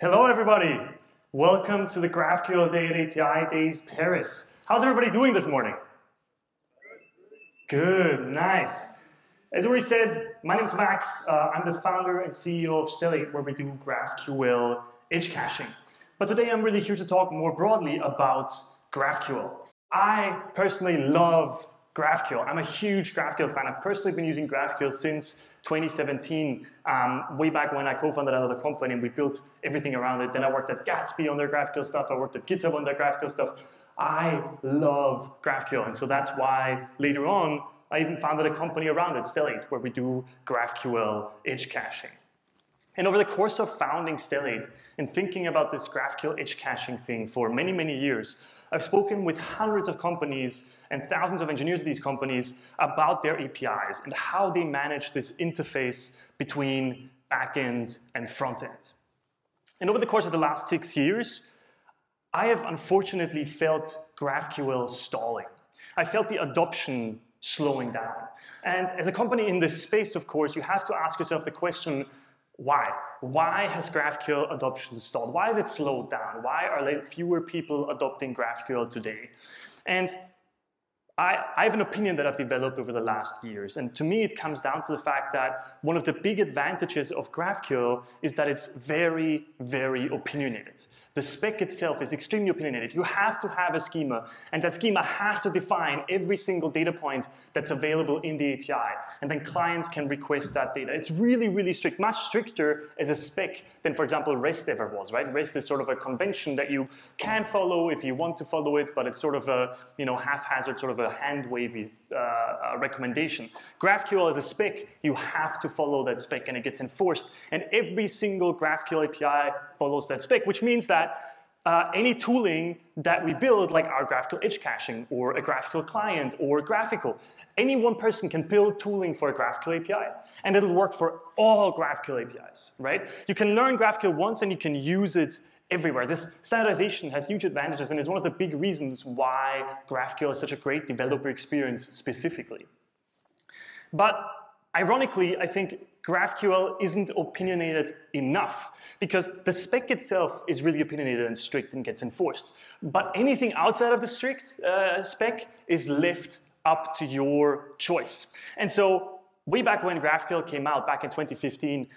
Hello, everybody. Welcome to the GraphQL Day at API Days Paris. How's everybody doing this morning? Good, nice. As already said, my name is Max. I'm the founder and CEO of Stellate, where we do GraphQL edge caching. But today I'm really here to talk more broadly about GraphQL. I personally love GraphQL. I'm a huge GraphQL fan. I've personally been using GraphQL since 2017, way back when I co-founded another company and we built everything around it. Then I worked at Gatsby on their GraphQL stuff. I worked at GitHub on their GraphQL stuff. I love GraphQL, and so that's why later on I even founded a company around it, Stellate, where we do GraphQL edge caching. And over the course of founding Stellate and thinking about this GraphQL edge caching thing for many, many years, I've spoken with hundreds of companies and thousands of engineers at these companies about their APIs and how they manage this interface between backend and frontend. And over the course of the last 6 years, I have unfortunately felt GraphQL stalling. I felt the adoption slowing down. And as a company in this space, of course, you have to ask yourself the question, why? Why has GraphQL adoption stalled? Why is it slowed down? Why are fewer people adopting GraphQL today? And I have an opinion that I've developed over the last years. And to me, it comes down to the fact that one of the big advantages of GraphQL is that it's very, very opinionated. The spec itself is extremely opinionated. You have to have a schema, and that schema has to define every single data point that's available in the API. And then clients can request that data. It's really, really strict, much stricter as a spec than, for example, REST ever was, right? REST is sort of a convention that you can follow if you want to follow it, but it's sort of a haphazard, sort of a hand-wavy recommendation. GraphQL as a spec, you have to follow that spec and it gets enforced. And every single GraphQL API follows that spec, which means that any tooling that we build, like our GraphQL edge caching or a GraphQL client or Graphical, any one person can build tooling for a GraphQL API, and it'll work for all GraphQL APIs, right? You can learn GraphQL once and you can use it everywhere. This standardization has huge advantages and is one of the big reasons why GraphQL is such a great developer experience specifically. But ironically, I think GraphQL isn't opinionated enough because the spec itself is really opinionated and strict and gets enforced. But anything outside of the strict spec is left up to your choice. And so way back when GraphQL came out, back in 2015,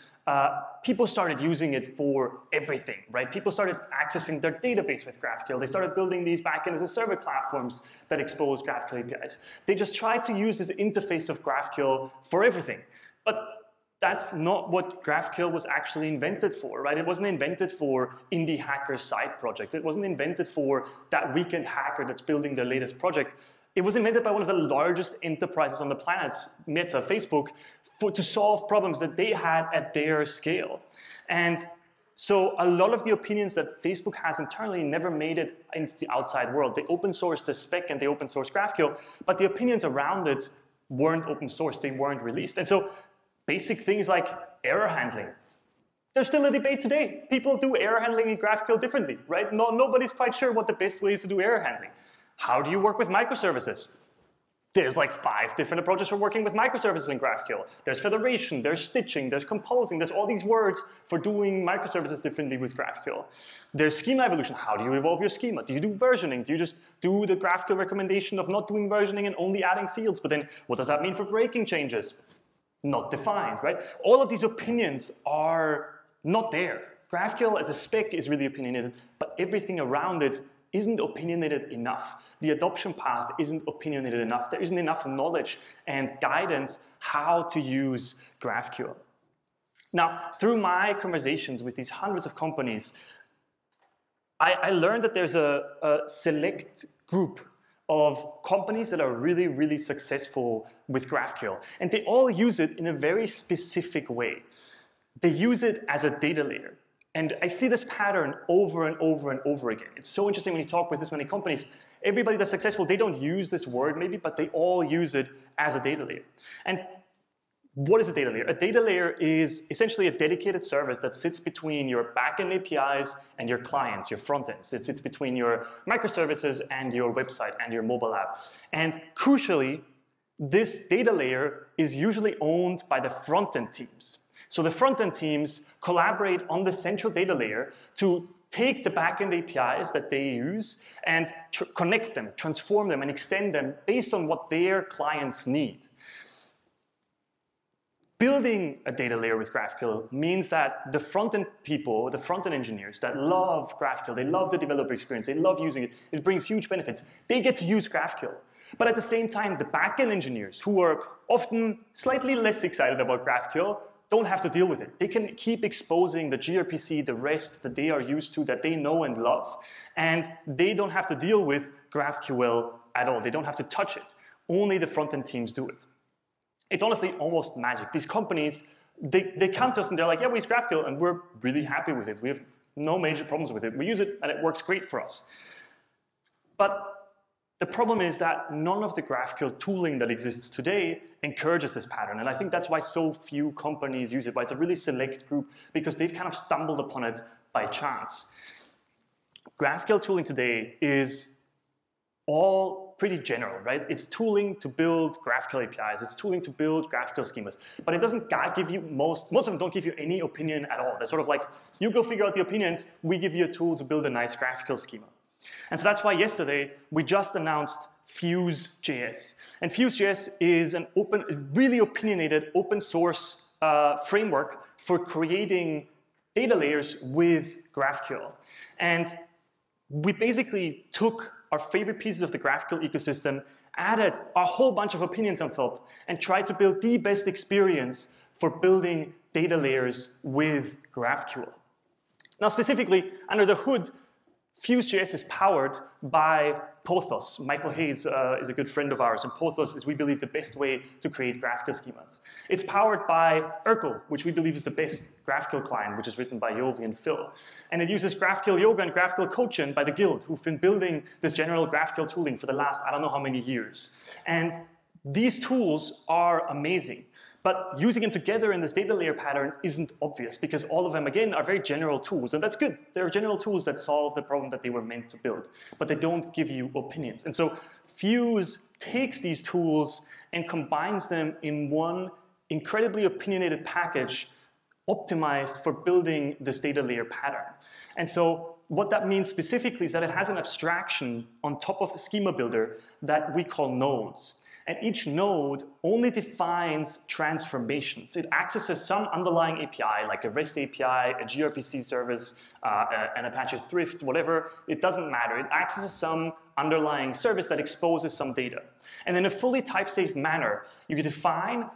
people started using it for everything, right? People started accessing their database with GraphQL. They started building these backend as a server platforms that expose GraphQL APIs. They just tried to use this interface of GraphQL for everything. But that's not what GraphQL was actually invented for, right? It wasn't invented for indie hacker side projects. It wasn't invented for that weekend hacker that's building their latest project. It was invented by one of the largest enterprises on the planet, Meta, Facebook, to solve problems that they had at their scale. And so a lot of the opinions that Facebook has internally never made it into the outside world. They open sourced the spec and they open sourced GraphQL, but the opinions around it weren't open sourced, they weren't released. And so basic things like error handling. There's still a debate today. People do error handling in GraphQL differently, right? Nobody's quite sure what the best way is to do error handling. How do you work with microservices? There's like 5 different approaches for working with microservices in GraphQL. There's federation, there's stitching, there's composing, there's all these words for doing microservices differently with GraphQL. There's schema evolution. How do you evolve your schema? Do you do versioning? Do you just do the GraphQL recommendation of not doing versioning and only adding fields? But then what does that mean for breaking changes? Not defined, right? All of these opinions are not there. GraphQL as a spec is really opinionated, but everything around it isn't opinionated enough. The adoption path isn't opinionated enough. There isn't enough knowledge and guidance how to use GraphQL. Now, through my conversations with these hundreds of companies, I learned that there's a select group of companies that are really, really successful with GraphQL. And they all use it in a very specific way. They use it as a data layer. And I see this pattern over and over and over again. It's so interesting when you talk with this many companies. Everybody that's successful, they don't use this word maybe, but they all use it as a data layer. And what is a data layer? A data layer is essentially a dedicated service that sits between your backend APIs and your clients, your front ends. It sits between your microservices and your website and your mobile app. And crucially, this data layer is usually owned by the front end teams. So the front-end teams collaborate on the central data layer to take the back-end APIs that they use and connect them, transform them, and extend them based on what their clients need. Building a data layer with GraphQL means that the front-end people, the front-end engineers that love GraphQL, they love the developer experience, they love using it, it brings huge benefits. They get to use GraphQL. But at the same time, the back-end engineers, who are often slightly less excited about GraphQL, don't have to deal with it. They can keep exposing the gRPC, the REST that they are used to, that they know and love, and they don't have to deal with GraphQL at all. They don't have to touch it. Only the front-end teams do it. It's honestly almost magic. These companies, they come to us and they're like, yeah, we use GraphQL, and we're really happy with it. We have no major problems with it. We use it, and it works great for us. But the problem is that none of the GraphQL tooling that exists today encourages this pattern. And I think that's why so few companies use it, why it's a really select group, because they've kind of stumbled upon it by chance. GraphQL tooling today is all pretty general, right? It's tooling to build GraphQL APIs. It's tooling to build GraphQL schemas. But it doesn't give you, most of them don't give you any opinion at all. They're sort of like, you go figure out the opinions, we give you a tool to build a nice GraphQL schema. And so that's why yesterday we just announced Fuse.js. And Fuse.js is an really opinionated open source framework for creating data layers with GraphQL. And we basically took our favorite pieces of the GraphQL ecosystem, added a whole bunch of opinions on top, and tried to build the best experience for building data layers with GraphQL. Now, specifically, under the hood, Fuse.js is powered by Pothos. Michael Hayes is a good friend of ours, and Pothos is, we believe, the best way to create GraphQL schemas. It's powered by Urkel, which we believe is the best GraphQL client, which is written by Yovi and Phil. And it uses GraphQL Yoga and GraphQL Coachin by the Guild, who've been building this general GraphQL tooling for the last, I don't know how many years. And these tools are amazing. But using them together in this data layer pattern isn't obvious, because all of them, again, are very general tools. And that's good. They're general tools that solve the problem that they were meant to build. But they don't give you opinions. And so Fuse takes these tools and combines them in one incredibly opinionated package optimized for building this data layer pattern. And so what that means specifically is that it has an abstraction on top of the schema builder that we call nodes. And each node only defines transformations. It accesses some underlying API, like a REST API, a gRPC service, an Apache Thrift, whatever. It doesn't matter. It accesses some underlying service that exposes some data. And in a fully type-safe manner, you can define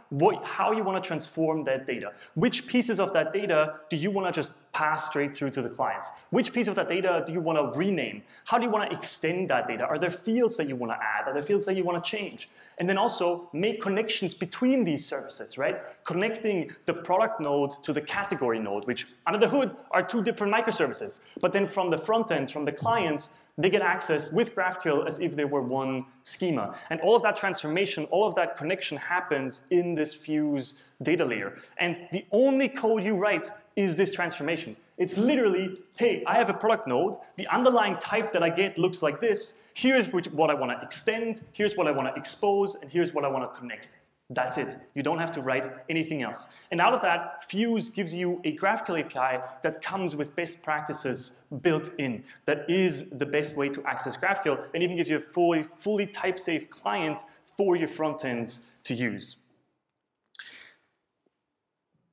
how you want to transform that data. Which pieces of that data do you want to just pass straight through to the clients? Which piece of that data do you want to rename? How do you want to extend that data? Are there fields that you want to add? Are there fields that you want to change? And then also make connections between these services, right? Connecting the product node to the category node, which under the hood are two different microservices. But then from the front ends, from the clients, they get access with GraphQL as if they were one schema. And all of that transformation, all of that connection happens in this Fuse data layer. And the only code you write is this transformation. It's literally, hey, I have a product node. The underlying type that I get looks like this. Here's what I want to extend. Here's what I want to expose. And here's what I want to connect. That's it. You don't have to write anything else. And out of that, Fuse gives you a GraphQL API that comes with best practices built in. That is the best way to access GraphQL, and even gives you a fully type-safe client for your front ends to use.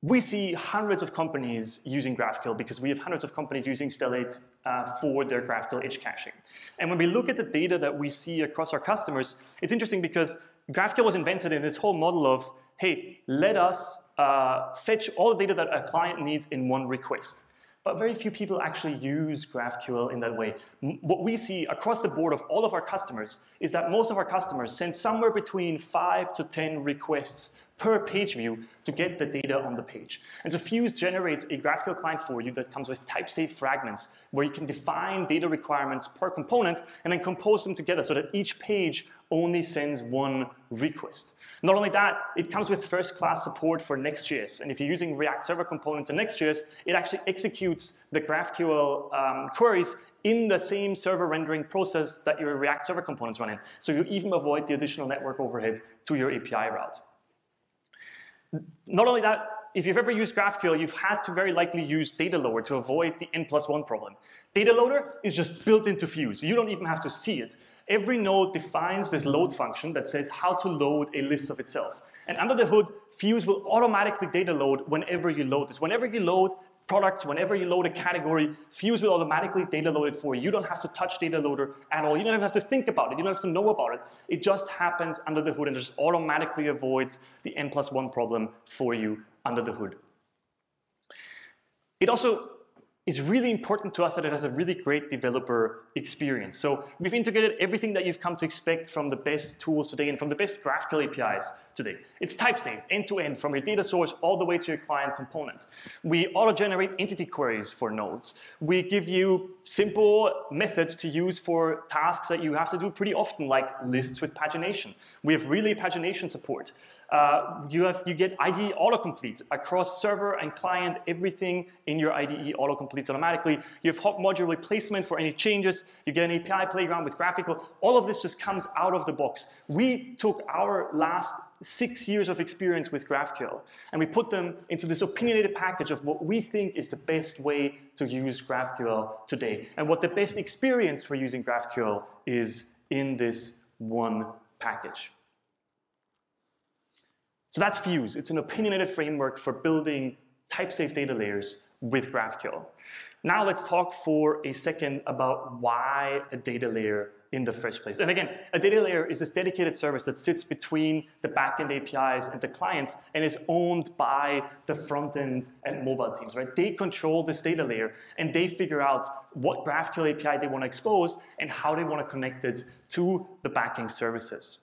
We see hundreds of companies using GraphQL because we have hundreds of companies using Stellate for their GraphQL edge caching. And when we look at the data that we see across our customers, it's interesting because GraphQL was invented in this whole model of, hey, let us fetch all the data that a client needs in one request. But very few people actually use GraphQL in that way. What we see across the board of all of our customers is that most of our customers send somewhere between 5 to 10 requests per page view to get the data on the page. And so Fuse generates a GraphQL client for you that comes with type-safe fragments where you can define data requirements per component and then compose them together so that each page only sends one request. Not only that, it comes with first-class support for Next.js. And if you're using React Server components in Next.js, it actually executes the GraphQL queries in the same server rendering process that your React Server components run in. So you even avoid the additional network overhead to your API route. Not only that, if you've ever used GraphQL, you've had to very likely use data loader to avoid the n+1 problem. Data loader is just built into Fuse. You don't even have to see it. Every node defines this load function that says how to load a list of itself. And under the hood, Fuse will automatically data load whenever you load this. Whenever you load products, whenever you load a category, Fuse will automatically data load it for you. You don't have to touch data loader at all. You don't even have to think about it. You don't have to know about it. It just happens under the hood and just automatically avoids the n+1 problem for you under the hood. It also is really important to us that it has a really great developer experience. So we've integrated everything that you've come to expect from the best tools today and from the best GraphQL APIs today. It's type-safe, end-to-end, from your data source all the way to your client component. We auto-generate entity queries for nodes. We give you simple methods to use for tasks that you have to do pretty often, like lists with pagination. We have relay pagination support. You get IDE autocomplete across server and client. Everything in your IDE autocompletes automatically. You have hot module replacement for any changes. You get an API playground with GraphQL. All of this just comes out of the box. We took our last 6 years of experience with GraphQL and we put them into this opinionated package of what we think is the best way to use GraphQL today and what the best experience for using GraphQL is in this one package. So that's Fuse. It's an opinionated framework for building type-safe data layers with GraphQL. Now let's talk for a second about why a data layer in the first place. And again, a data layer is this dedicated service that sits between the backend APIs and the clients and is owned by the front-end and mobile teams, right? They control this data layer and they figure out what GraphQL API they want to expose and how they want to connect it to the backing services.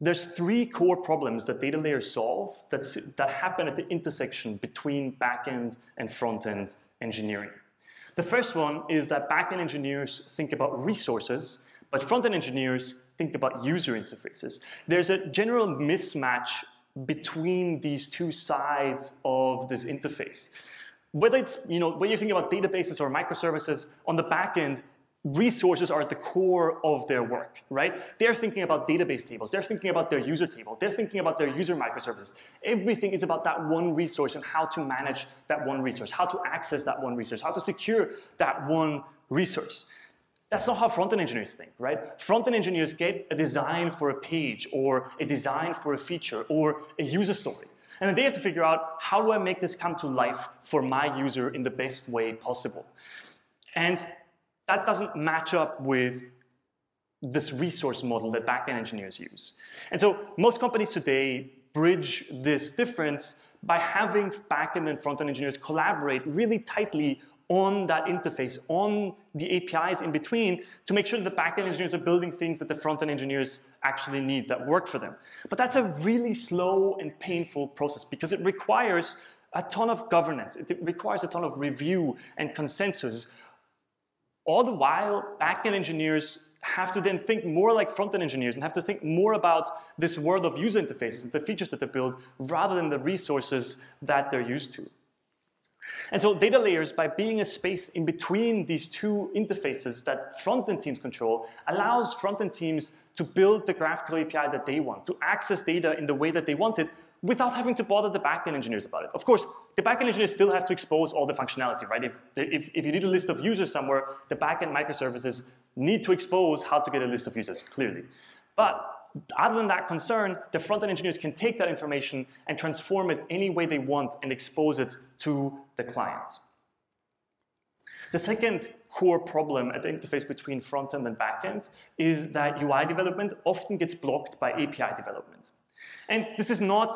There's 3 core problems that data layers solve that happen at the intersection between backend and front-end engineering. The first one is that backend engineers think about resources, but front-end engineers think about user interfaces. There's a general mismatch between these two sides of this interface. Whether it's, when you think about databases or microservices, on the backend, resources are at the core of their work, right? They're thinking about database tables. They're thinking about their user table. They're thinking about their user microservices. Everything is about that one resource and how to manage that one resource, how to access that one resource, how to secure that one resource. That's not how front-end engineers think, right? Front-end engineers get a design for a page or a design for a feature or a user story. And then they have to figure out, how do I make this come to life for my user in the best way possible? And that doesn't match up with this resource model that backend engineers use. And so most companies today bridge this difference by having backend and front-end engineers collaborate really tightly on that interface, on the APIs in between, to make sure that the backend engineers are building things that the front-end engineers actually need, that work for them. But that's a really slow and painful process because it requires a ton of governance. It requires a ton of review and consensus. All the while, backend engineers have to then think more like front-end engineers and have to think more about this world of user interfaces and the features that they build rather than the resources that they're used to. And so data layers, by being a space in between these two interfaces that front-end teams control, allows front-end teams to build the GraphQL API that they want, to access data in the way that they want it, without having to bother the backend engineers about it. Of course, the backend engineers still have to expose all the functionality, right? If you need a list of users somewhere, the backend microservices need to expose how to get a list of users, clearly. But other than that concern, the front-end engineers can take that information and transform it any way they want and expose it to the clients. The second core problem at the interface between front-end and backend is that UI development often gets blocked by API development. And this is not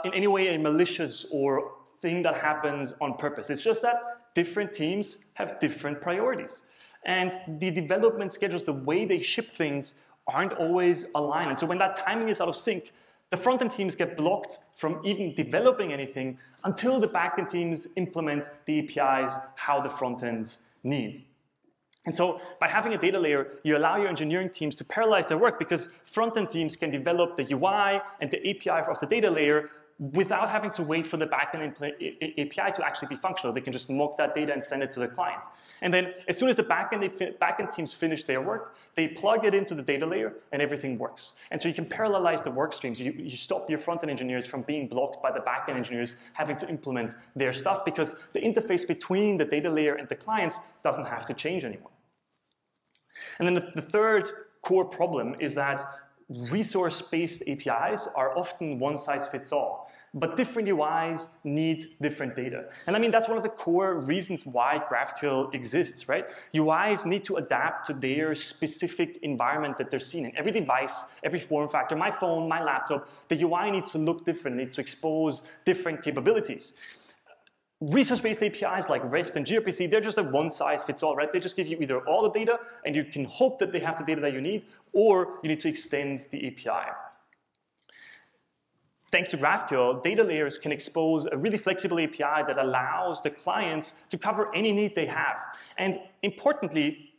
in any way a malicious or thing that happens on purpose. It's just that different teams have different priorities. And the development schedules, the way they ship things, aren't always aligned. And so when that timing is out of sync, the front-end teams get blocked from even developing anything until the back-end teams implement the APIs how the front-ends need. And so by having a data layer, you allow your engineering teams to parallelize their work because front-end teams can develop the UI and the API of the data layer without having to wait for the backend API to actually be functional. They can just mock that data and send it to the client. And then as soon as the backend teams finish their work, they plug it into the data layer and everything works. And so you can parallelize the work streams. You stop your front-end engineers from being blocked by the backend engineers having to implement their stuff because the interface between the data layer and the clients doesn't have to change anymore. And then the third core problem is that resource-based APIs are often one-size-fits-all, but different UIs need different data. And I mean, that's one of the core reasons why GraphQL exists, right? UIs need to adapt to their specific environment that they're seeing in. Every device, every form factor, my phone, my laptop, the UI needs to look different, needs to expose different capabilities. Resource-based APIs like REST and gRPC, they're just a one-size-fits-all, right? They just give you either all the data, and you can hope that they have the data that you need, or you need to extend the API. Thanks to GraphQL, data layers can expose a really flexible API that allows the clients to cover any need they have. And importantly,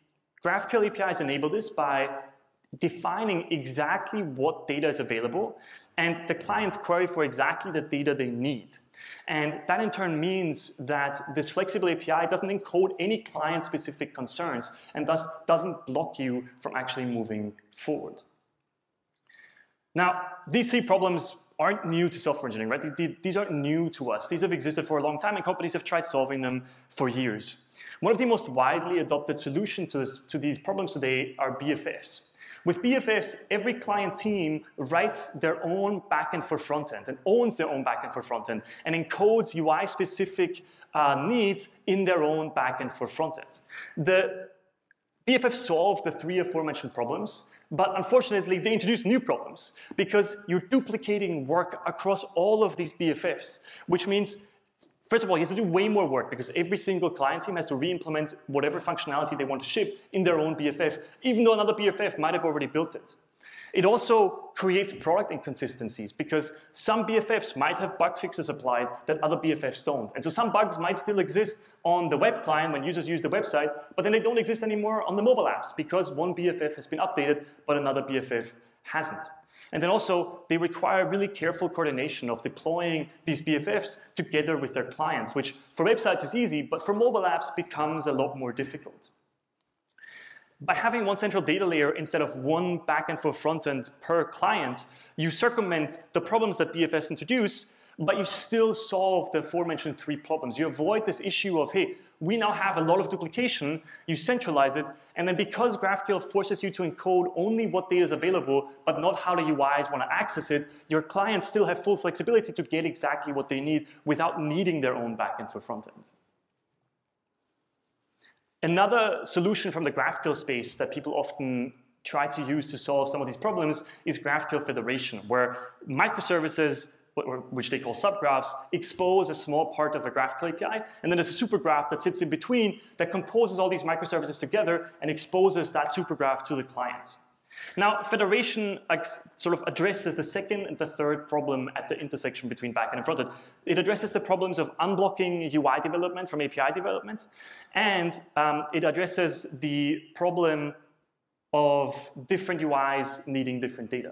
GraphQL APIs enable this by defining exactly what data is available, and the clients query for exactly the data they need. And that in turn means that this flexible API doesn't encode any client-specific concerns and thus doesn't block you from actually moving forward. Now, these three problems aren't new to software engineering, right? These aren't new to us. These have existed for a long time, and companies have tried solving them for years. One of the most widely adopted solutions to these problems today are BFFs. With BFFs, every client team writes their own backend for frontend and owns their own backend for frontend and encodes UI-specific needs in their own backend for frontend. The BFFs solve the three aforementioned problems, but unfortunately, they introduce new problems because you're duplicating work across all of these BFFs, which means first of all, you have to do way more work because every single client team has to re-implement whatever functionality they want to ship in their own BFF, even though another BFF might have already built it. It also creates product inconsistencies because some BFFs might have bug fixes applied that other BFFs don't. And so some bugs might still exist on the web client when users use the website, but then they don't exist anymore on the mobile apps because one BFF has been updated, but another BFF hasn't. And then also, they require really careful coordination of deploying these BFFs together with their clients, which for websites is easy, but for mobile apps becomes a lot more difficult. By having one central data layer instead of one backend for frontend per client, you circumvent the problems that BFFs introduce, but you still solve the aforementioned three problems. You avoid this issue of, hey, we now have a lot of duplication, you centralize it, and then because GraphQL forces you to encode only what data is available, but not how the UIs want to access it, your clients still have full flexibility to get exactly what they need without needing their own backend for frontend. Another solution from the GraphQL space that people often try to use to solve some of these problems is GraphQL federation, where microservices, which they call subgraphs, expose a small part of a GraphQL API, and then there's a supergraph that sits in between that composes all these microservices together and exposes that supergraph to the clients. Now, federation sort of addresses the second and the third problem at the intersection between backend and frontend. It addresses the problems of unblocking UI development from API development, and it addresses the problem of different UIs needing different data.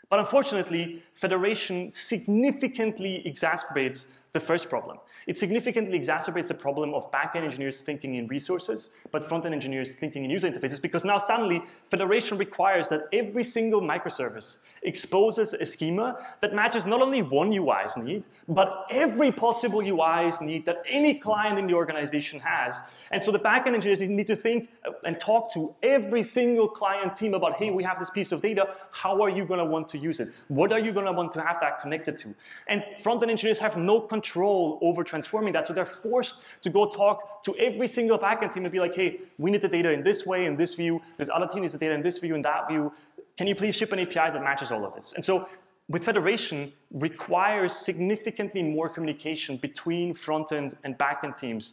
But unfortunately, federation significantly exacerbates the first problem. It significantly exacerbates the problem of backend engineers thinking in resources, but front-end engineers thinking in user interfaces, because now suddenly federation requires that every single microservice exposes a schema that matches not only one UI's need, but every possible UI's need that any client in the organization has. And so the backend engineers need to think and talk to every single client team about, hey, we have this piece of data, how are you going to want to use it? What are you going to want to have that connected to? And front-end engineers have no control over transforming that, so they're forced to go talk to every single backend team and be like, hey, we need the data in this way, in this view, this other team needs the data in this view, in that view. Can you please ship an API that matches all of this? And so with federation requires significantly more communication between front-end and backend teams.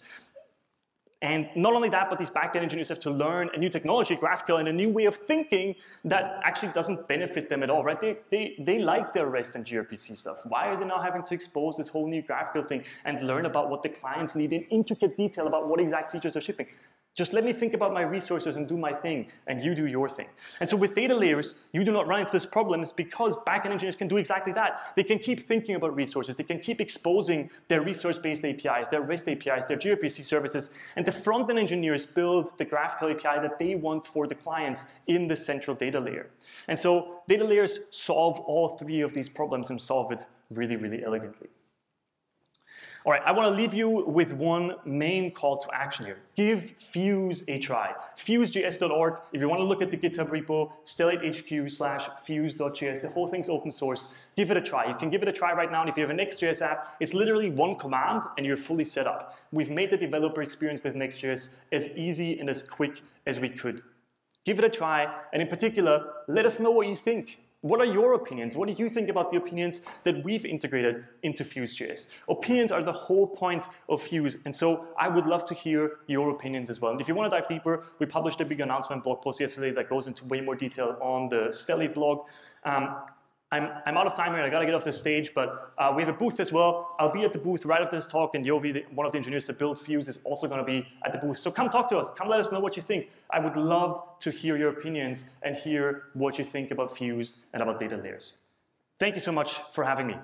And not only that, but these backend engineers have to learn a new technology, GraphQL, and a new way of thinking that actually doesn't benefit them at all, right? They like their REST and gRPC stuff. Why are they now having to expose this whole new GraphQL thing and learn about what the clients need in intricate detail about what exact features are shipping? Just let me think about my resources and do my thing, and you do your thing. And so with data layers, you do not run into these problems because backend engineers can do exactly that. They can keep thinking about resources. They can keep exposing their resource-based APIs, their REST APIs, their gRPC services, and the front-end engineers build the GraphQL API that they want for the clients in the central data layer. And so data layers solve all three of these problems and solve it really, really elegantly. All right, I want to leave you with one main call to action here. Give Fuse a try. Fuse.js.org. If you want to look at the GitHub repo, stellate.hq/fuse.js, the whole thing's open source. Give it a try. You can give it a try right now. And if you have a Next.js app, it's literally one command and you're fully set up. We've made the developer experience with Next.js as easy and as quick as we could. Give it a try, and in particular, let us know what you think. What are your opinions? What do you think about the opinions that we've integrated into Fuse.js? Opinions are the whole point of Fuse, and so I would love to hear your opinions as well. And if you want to dive deeper, we published a big announcement blog post yesterday that goes into way more detail on the Stellate blog. I'm out of time here, I gotta get off the stage, but we have a booth as well. I'll be at the booth right after this talk, and Yovi, one of the engineers that built Fuse, is also gonna be at the booth. So come talk to us, come let us know what you think. I would love to hear your opinions and hear what you think about Fuse and about data layers. Thank you so much for having me.